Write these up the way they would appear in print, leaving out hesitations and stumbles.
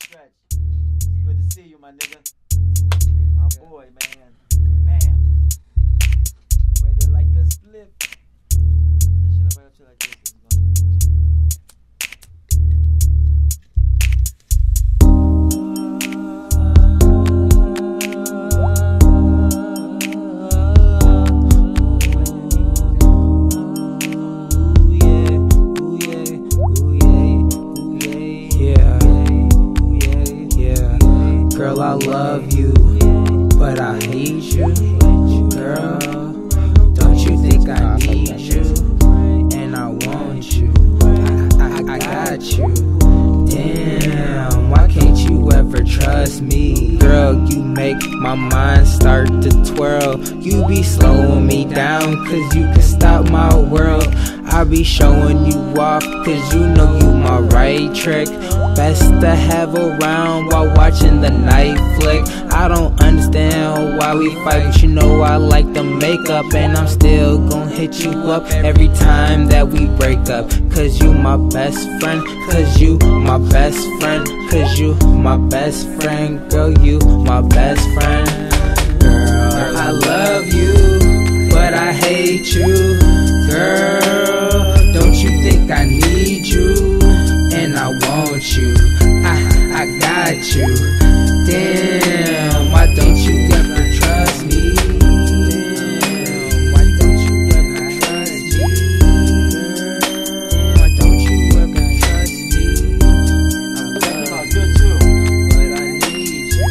Stretch. Good to see you, my nigga. My boy, man. Bam. Everybody that like the split. That shit up right up to like this. Girl, I love you, but I hate you. Girl, don't you think I need you? And I want you, I got you. Damn, why can't you ever trust me? Girl, you make my mind start to twirl. You be slowing me down, cause you can stop my world. I be showing you off, cause you know you my right trick. Best to have around while watching the night flick. I don't understand why we fight, but you know I like the makeup. And I'm still gon' hit you up every time that we break up. Cause you my best friend, cause you my best friend, cause you my best friend. Girl, you my best friend. Girl, I love you, but I hate you. Girl, don't you think I need you? And I want you, I got you. Damn, why don't you ever trust me? Damn, why don't you ever trust me? Damn, why don't you ever trust me? I love you too, but I need you.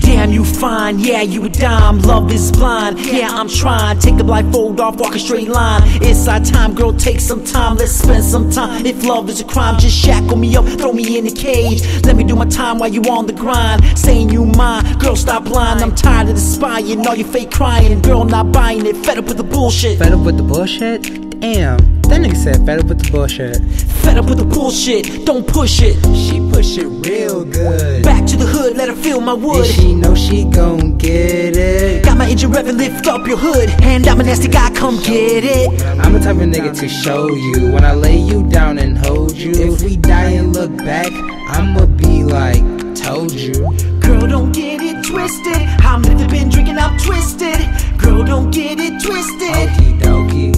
Damn, you fine, yeah, you a dime. Love is blind, yeah, I'm trying. Take the blindfold off, walk a straight line. It's our time, girl, take some time. Let's spend some time. If love is a crime, just shackle me up, throw me in a cage. Let me do my time while you on the grind. Saying you mine, girl, stop lying. I'm tired of the spying, all your fake crying. Girl, not buying it, fed up with the bullshit. Fed up with the bullshit? Damn, that nigga said fed up with the bullshit. Fed up with the bullshit, don't push it. She push it real good. Back to the hood, let her feel my wood. And she know she gon' get it. Got my engine revving, lift up your hood. And I'm a nasty guy, come get it. I'm the type of nigga to show you when I lay you down and hold you. If we die and look back, I'ma be like, told you. Girl, don't get it twisted. I'm never been drinking, I'm twisted. Girl, don't get it twisted. Okie dokie.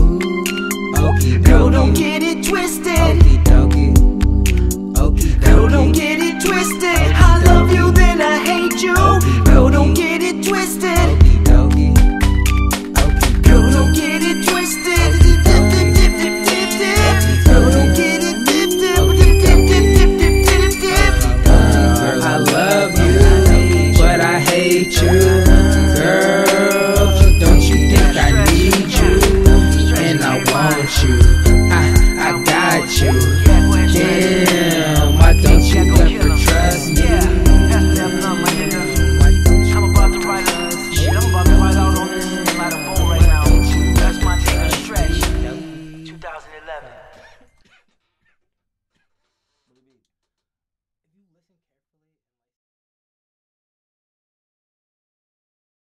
Okie dokie. Girl, don't get it twisted. Okie dokie. Okie dokie. Girl, don't get it twisted. I love you, then I hate you. Girl, don't get it twisted. Okie dokie. Okie Girl, don't get it twisted. Girl, don't get it Girl, I love you, but I hate you. Girl, don't you think I need you? And I want you, I got you. Damn, why don't you ever trust me? I'm about to write out on this and light a bowl right now. That's my nigga Stretch, 2011.